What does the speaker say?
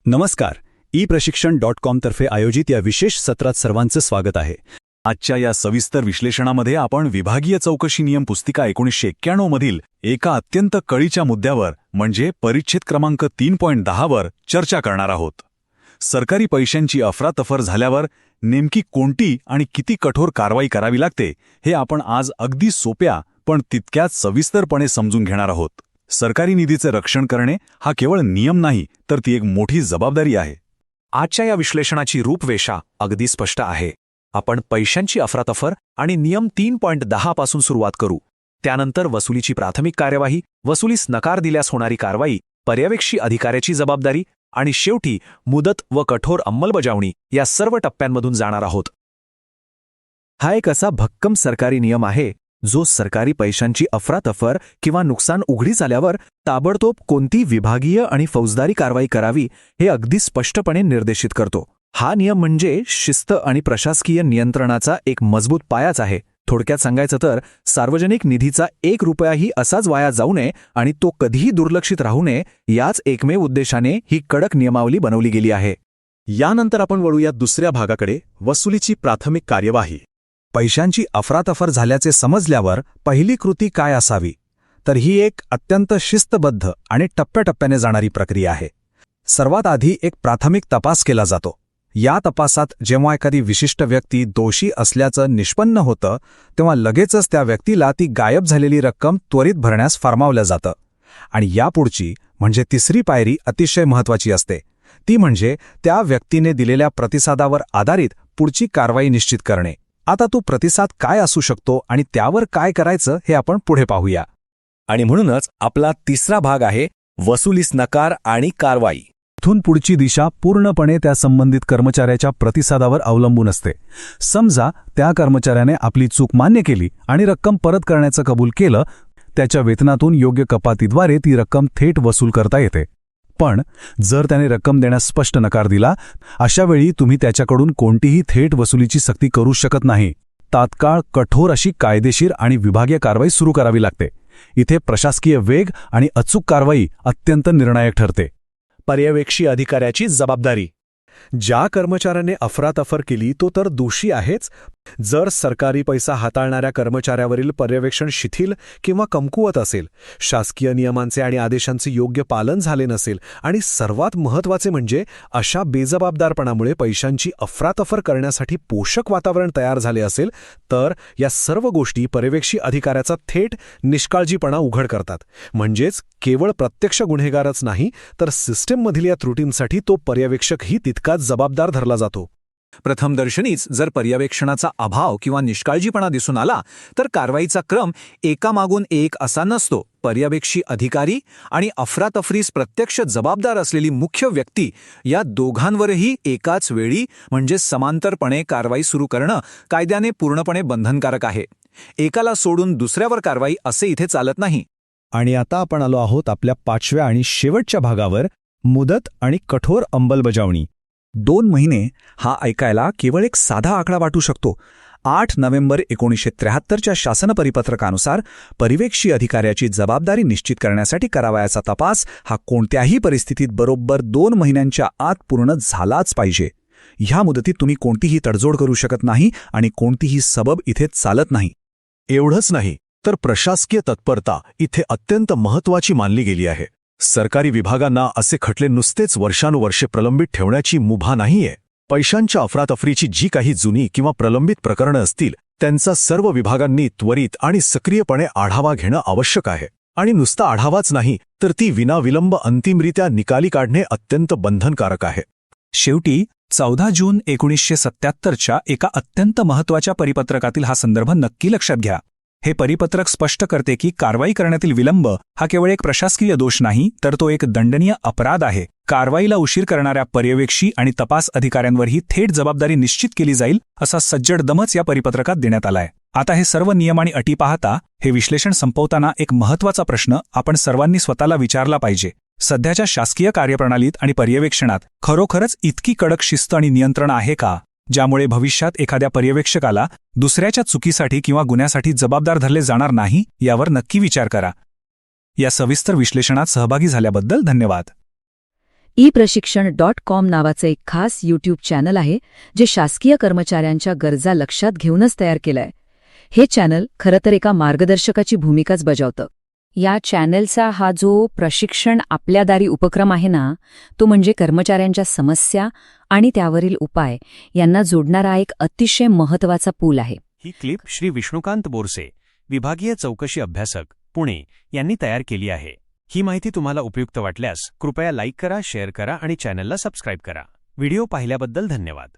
नमस्कार. ePrashikshण.com तर्फे आयोजित या विशेष सत्रात सर्वांचं स्वागत आहे. आजच्या या सविस्तर विश्लेषणामध्ये आपण विभागीय चौकशी नियम पुस्तिका 1991 मधील एका अत्यंत कळीच्या मुद्द्यावर म्हणजे परिच्छेद क्रमांक 3.10 वर चर्चा करणार आहोत. सरकारी पैशांची अफरातफर झाल्यावर नेमकी कोणती आणि किती कठोर कारवाई करावी लागते हे आपण आज अगदी सोप्या पण तितक्याच सविस्तरपणे समजून घेणार आहोत. सरकारी निधीचे रक्षण करणे हा केवळ नियम नाही, तर ती एक मोठी जबाबदारी आहे. आजच्या या विश्लेषणाची रूपरेषा अगदी स्पष्ट आहे. आपण पैशांची अफरातफर आणि नियम 3.10 पासून सुरुवात करू. त्यानंतर वसुलीची प्राथमिक कार्यवाही, वसुलीस नकार दिल्यास होणारी कारवाई, पर्यवेक्षी अधिकाऱ्याची जबाबदारी आणि शेवटी मुदत व कठोर अंमलबजावणी या सर्व टप्प्यांमधून जाणार आहोत. हा एक असा भक्कम सरकारी नियम आहे जो सरकारी पैशांची अफरातफर किंवा नुकसान उघडीस आल्यावर ताबडतोब कोणती विभागीय आणि फौजदारी कारवाई करावी हे अगदी स्पष्टपणे निर्देशित करतो. हा नियम म्हणजे शिस्त आणि प्रशासकीय नियंत्रणाचा एक मजबूत पायाच आहे. थोडक्यात सांगायचं तर सार्वजनिक निधीचा 1 रुपयाही असाच वाया जाऊ नये आणि तो कधीही दुर्लक्षित राहू नये, याच एकमेव उद्देशाने ही कडक नियमावली बनवली गेली आहे. यानंतर आपण वळूया दुसऱ्या भागाकडे, वसुलीची प्राथमिक कार्यवाही. पैशांची अफरातफर झाल्याचे समजल्यावर पहिली कृती काय असावी? तर ही एक अत्यंत शिस्तबद्ध आणि टप्प्याटप्प्याने जाणारी प्रक्रिया आहे. सर्वात आधी एक प्राथमिक तपास केला जातो. या तपासात जेव्हा एखादी विशिष्ट व्यक्ती दोषी असल्याचं निष्पन्न होतं, तेव्हा लगेचच त्या व्यक्तीला ती गायब झालेली रक्कम त्वरित भरण्यास फरमावलं जातं. आणि यापुढची म्हणजे तिसरी पायरी अतिशय महत्त्वाची असते. ती म्हणजे त्या व्यक्तीने दिलेल्या प्रतिसादावर आधारित पुढची कारवाई निश्चित करणे. आता तो प्रतिसाद काय असू शकतो आणि त्यावर काय करायचं हे आपण पुढे पाहूया. आणि म्हणूनच आपला तिसरा भाग आहे वसुलीस नकार आणि कारवाई. इथून पुढची दिशा पूर्णपणे त्या संबंधित कर्मचाऱ्याच्या प्रतिसादावर अवलंबून असते. समजा त्या कर्मचाऱ्याने आपली चूक मान्य केली आणि रक्कम परत करण्याचं कबूल केलं, त्याच्या वेतनातून योग्य कपातीद्वारे ती रक्कम थेट वसूल करता येते. पण जर त्याने रक्कम देण्यास स्पष्ट नकार दिला, अशावेळी तुम्ही त्याच्याकडून कोणतीही थेट वसुलीची सक्ती करू शकत नाही. तात्काळ कठोर अशी कायदेशीर आणि विभागीय कारवाई सुरू करावी लागते. इथे प्रशासकीय वेग आणि अचूक कारवाई अत्यंत निर्णायक ठरते. पर्यवेक्षी अधिकाऱ्याची जबाबदारी. ज्या कर्मचाऱ्याने अफरातफर केली तो तर दोषी आहेच. जर सरकारी पैसा हाताळणाऱ्या कर्मचाऱ्यावरील पर्यवेक्षण शिथिल किंवा कमकुवत असेल, शासकीय नियमांचे आणि आदेशांचे योग्य पालन झाले नसेल आणि सर्वात महत्त्वाचे म्हणजे अशा बेजबाबदारपणामुळे पैशांची अफरातफर करण्यासाठी पोषक वातावरण तयार झाले असेल, तर या सर्व गोष्टी पर्यवेक्षी अधिकाऱ्याचा थेट निष्काळजीपणा उघड करतात. म्हणजेच केवळ प्रत्यक्ष गुन्हेगारच नाही, तर सिस्टीममधील या त्रुटींसाठी तो पर्यवेक्षकही तितकाच जबाबदार धरला जातो. प्रथमदर्शनीच जर पर्यवेक्षणाचा अभाव किंवा निष्काळजीपणा दिसून आला, तर कारवाईचा क्रम एकामागून एक असा नसतो. पर्यवेक्षी अधिकारी आणि अफरातफरीस प्रत्यक्ष जबाबदार असलेली मुख्य व्यक्ती या दोघांवरही एकाच वेळी म्हणजे समांतरपणे कारवाई सुरू करणं कायद्याने पूर्णपणे बंधनकारक आहे. एकाला सोडून दुसऱ्यावर कारवाई असे इथे चालत नाही. आणि आता आपण आलो आहोत आपल्या 5व्या आणि शेवटच्या भागावर, मुदत आणि कठोर अंमलबजावणी. 2 महिने हा ऐकायला केवळ एक साधा आकडा वाटू शकतो. 8 नोव्हेंबर 1973च्या शासन परिपत्रकानुसार पर्यवेक्षी अधिकाऱ्याची जबाबदारी निश्चित करण्यासाठी करावयाचा तपास हा कोणत्याही परिस्थितीत बरोबर 2 महिन्यांच्या आत पूर्ण झालाच पाहिजे. ह्या मुदतीत तुम्ही कोणतीही तडजोड करू शकत नाही आणि कोणतीही सबब इथे चालत नाही. एवढंच नाही, तर प्रशासकीय तत्परता इथे अत्यंत महत्त्वाची मानली गेली आहे. सरकारी विभागांना असे खटले नुसतेच वर्षानुवर्षे प्रलंबित ठेवण्याची मुभा नाहीये. पैशांच्या अफरातफरीची जी काही जुनी किंवा प्रलंबित प्रकरणं असतील, त्यांचा सर्व विभागांनी त्वरित आणि सक्रियपणे आढावा घेणं आवश्यक आहे. आणि नुसता आढावाच नाही, तर ती विनाविलंब अंतिमरित्या निकाली काढणे अत्यंत बंधनकारक आहे. शेवटी 14 जून 1977च्या एका अत्यंत महत्त्वाच्या परिपत्रकातील हा संदर्भ नक्की लक्षात घ्या. हे परिपत्रक स्पष्ट करते की कारवाई करण्यातील विलंब हा केवळ एक प्रशासकीय दोष नाही, तर तो एक दंडनीय अपराध आहे. कारवाईला उशीर करणाऱ्या पर्यवेक्षी आणि तपास अधिकाऱ्यांवरही थेट जबाबदारी निश्चित केली जाईल, असा सज्जड दमच या परिपत्रकात देण्यात आलाय. आता हे सर्व नियम आणि अटी पाहता हे विश्लेषण संपवताना एक महत्त्वाचा प्रश्न आपण सर्वांनी स्वतःला विचारला पाहिजे. सध्याच्या शासकीय कार्यप्रणालीत आणि पर्यवेक्षणात खरोखरच इतकी कडक शिस्त आणि नियंत्रण आहे का, ज्यामुळे भविष्यात एखाद्या पर्यवेक्षकाला दुसऱ्याच्या चुकीसाठी किंवा गुन्ह्यासाठी जबाबदार धरले जाणार नाही, यावर नक्की विचार करा. या सविस्तर विश्लेषणात सहभागी झाल्याबद्दल धन्यवाद. ePrashikshण.com नावाचं एक खास यूट्यूब चॅनल आहे जे शासकीय कर्मचाऱ्यांच्या गरजा लक्षात घेऊनच तयार केलंय. हे चॅनल खरं तर एका मार्गदर्शकाची भूमिकाच बजावतं. या चॅनलचा हा जो प्रशिक्षण आपल्या दारी उपक्रम आहे ना, तो म्हणजे कर्मचाऱ्यांच्या समस्या आणि त्यावरील उपाय यांना जोडणारा एक अतिशय महत्त्वाचा पूल आहे. ही क्लिप श्री विष्णुकांत बोरसे, विभागीय चौकशी अभ्यासक, पुणे यांनी तयार केली आहे. ही माहिती तुम्हाला उपयुक्त वाटल्यास कृपया लाईक करा, शेअर करा आणि चॅनलला सबस्क्राईब करा. व्हिडिओ पाहिल्याबद्दल धन्यवाद.